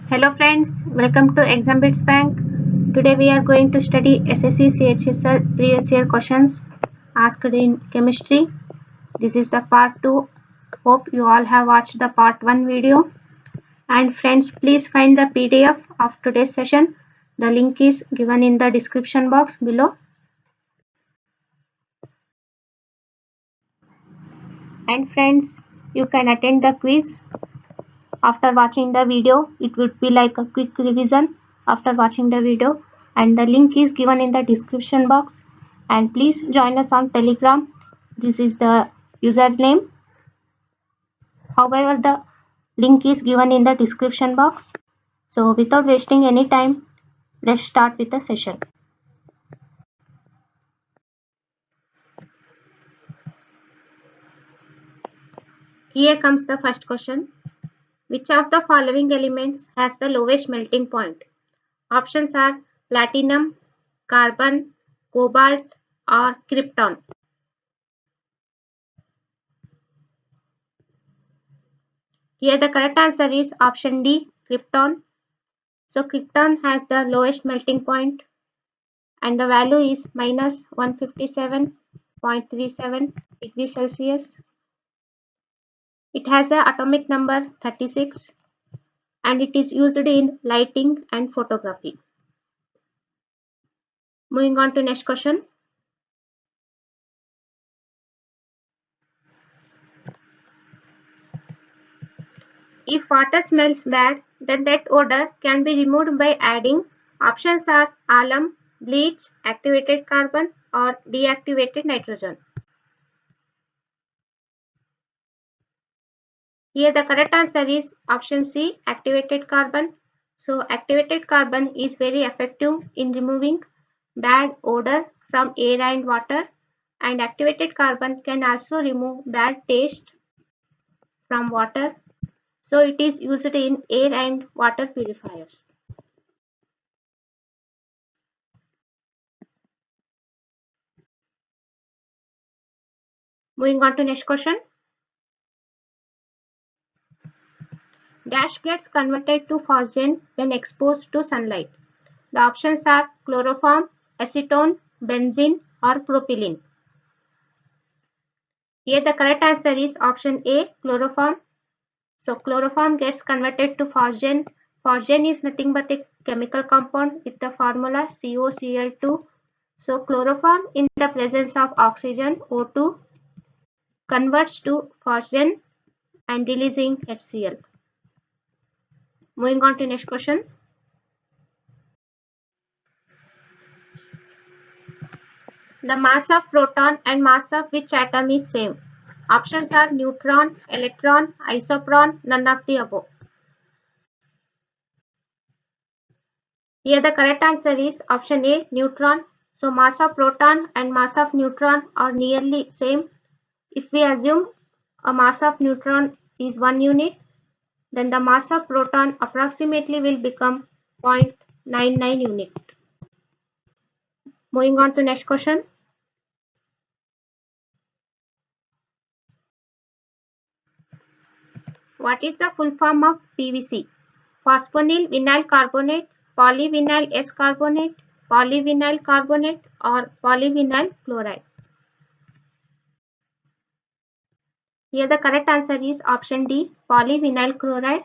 Hello friends, welcome to Exambits Bank. Today we are going to study SSC CHSL previous year questions asked in chemistry. This is the part 2. Hope you all have watched the part 1 video. And friends, please find the PDF of today's session. The link is given in the description box below. And friends, you can attend the quiz after watching the video. It would be like a quick revision after watching the video, and the link is given in the description box. And please join us on Telegram. This is the username. However, the link is given in the description box. So without wasting any time, let's start with the session. Here comes the first question. Which of the following elements has the lowest melting point? Options are platinum, carbon, cobalt, or krypton. Here the correct answer is option D, krypton. So krypton has the lowest melting point and the value is minus 157.37 degrees Celsius. It has an atomic number 36 and it is used in lighting and photography. Moving on to next question. If water smells bad, then that odor can be removed by adding. Options are alum, bleach, activated carbon, or deactivated nitrogen. Here the correct answer is option C, activated carbon. So activated carbon is very effective in removing bad odor from air and water, and activated carbon can also remove bad taste from water. So it is used in air and water purifiers. Moving on to next question. Dash gets converted to phosgene when exposed to sunlight. The options are chloroform, acetone, benzene, or propylene. Here the correct answer is option A, chloroform. So chloroform gets converted to phosgene. Phosgene is nothing but a chemical compound with the formula COCl2. So chloroform in the presence of oxygen O2 converts to phosgene and releasing HCl. Moving on to next question. The mass of proton and mass of which atom is same? Options are neutron, electron, isoproton, none of the above. Here the correct answer is option A, neutron. So mass of proton and mass of neutron are nearly same. If we assume a mass of neutron is 1 unit, then the mass of proton approximately will become 0.99 unit. Moving on to next question. What is the full form of PVC? Phosphonyl vinyl carbonate, polyvinyl S carbonate, polyvinyl carbonate, or polyvinyl chloride. Here the correct answer is option D, polyvinyl chloride.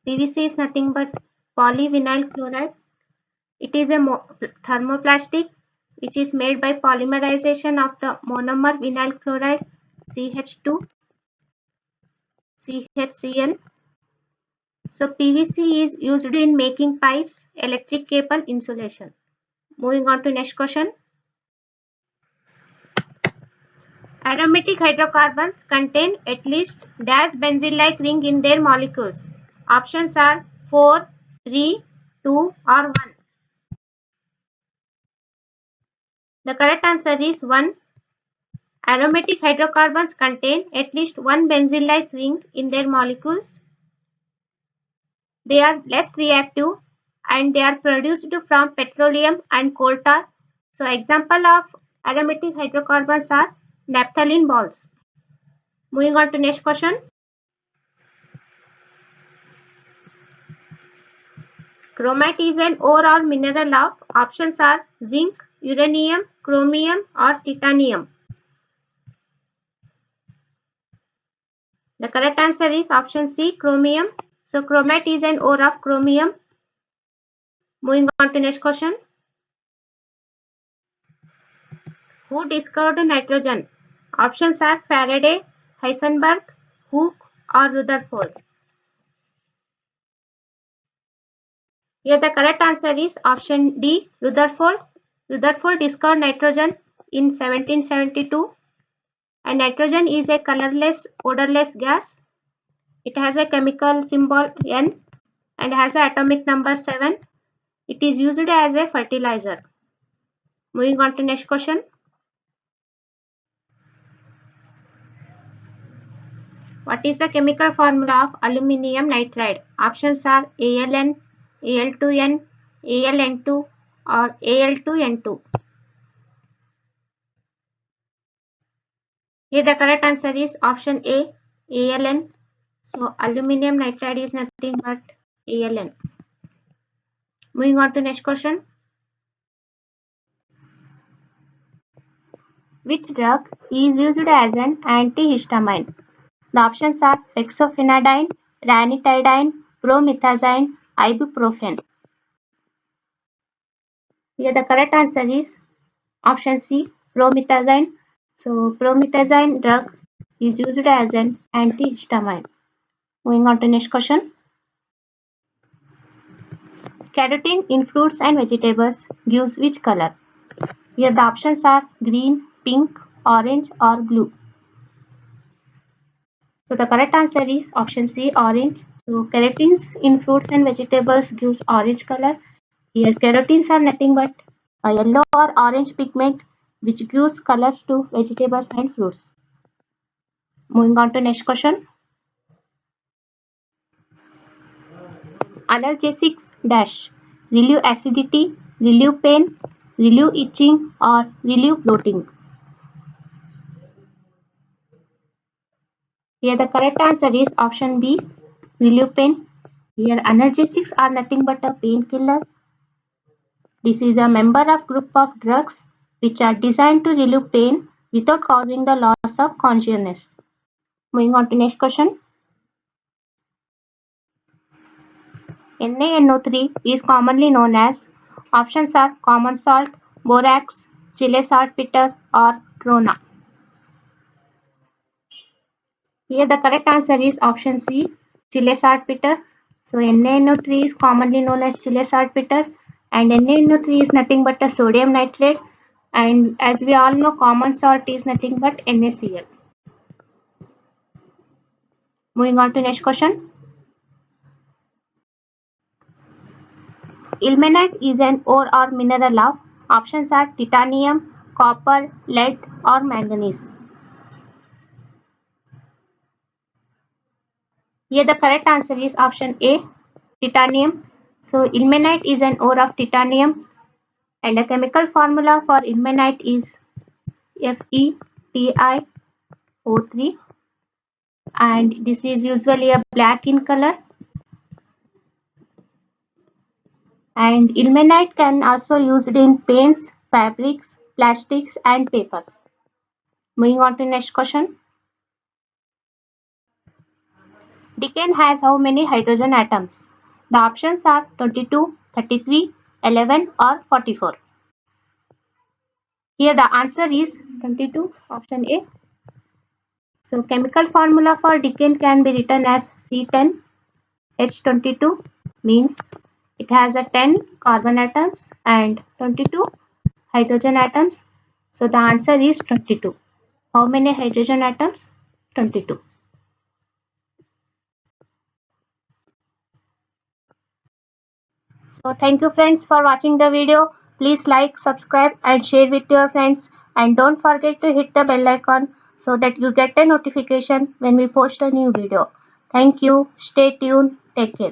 PVC is nothing but polyvinyl chloride. It is a thermoplastic which is made by polymerization of the monomer vinyl chloride CH2 CHCl. So PVC is used in making pipes, electric cable, insulation. Moving on to next question. Aromatic hydrocarbons contain at least dash benzene-like ring in their molecules. Options are 4, 3, 2 or 1. The correct answer is 1. Aromatic hydrocarbons contain at least one benzene-like ring in their molecules. They are less reactive and they are produced from petroleum and coal tar. So example of aromatic hydrocarbons are naphthalene balls. Moving on to next question. Chromite is an ore or mineral of, options are zinc, uranium, chromium or titanium. The correct answer is option C, chromium. So chromite is an ore of chromium. Moving on to next question. Who discovered nitrogen? Options are Faraday, Heisenberg, Hooke or Rutherford. Here the correct answer is option D, Rutherford. Rutherford discovered nitrogen in 1772, and nitrogen is a colorless, odorless gas. It has a chemical symbol N and has an atomic number 7. It is used as a fertilizer. Moving on to next question. What is the chemical formula of aluminium nitride? Options are ALN, Al2N, AlN2 or Al2N2. Here the correct answer is option A, ALN. So aluminium nitride is nothing but ALN. Moving on to next question. Which drug is used as an antihistamine? The options are fexofenadine, ranitidine, promethazine, ibuprofen. Here the correct answer is option C, promethazine. So promethazine drug is used as an antihistamine. Moving on to next question. Carotene in fruits and vegetables gives which color? Here the options are green, pink, orange or blue. So the correct answer is option C, orange. So carotenes in fruits and vegetables gives orange color. Here carotenes are nothing but a yellow or orange pigment which gives colors to vegetables and fruits. Moving on to next question. Analgesics dash relieve acidity, relieve pain, relieve itching or relieve bloating. Here the correct answer is option B, relieve pain. Here analgesics are nothing but a painkiller. This is a member of group of drugs which are designed to relieve pain without causing the loss of consciousness. Moving on to next question. NaNO3 is commonly known as, options are common salt, borax, Chile saltpeter or trona. Here the correct answer is option C, Chile saltpeter. So NaNO3 is commonly known as Chile saltpeter, and NaNO3 is nothing but a sodium nitrate, and as we all know common salt is nothing but NaCl. Moving on to next question. Ilmenite is an ore or mineral of, options are titanium, copper, lead or manganese. Here the correct answer is option A, titanium. So ilmenite is an ore of titanium, and the chemical formula for ilmenite is FeTiO3, and this is usually a black in color. And ilmenite can also used in paints, fabrics, plastics and papers. Moving on to next question. Decane has how many hydrogen atoms? The options are 22, 33, 11 or 44. Here the answer is 22, option A. So chemical formula for decane can be written as C10H22, means it has a 10 carbon atoms and 22 hydrogen atoms. So the answer is 22. How many hydrogen atoms? 22. So thank you friends for watching the video. Please like, subscribe and share with your friends, and don't forget to hit the bell icon so that you get a notification when we post a new video. Thank you. Stay tuned. Take care.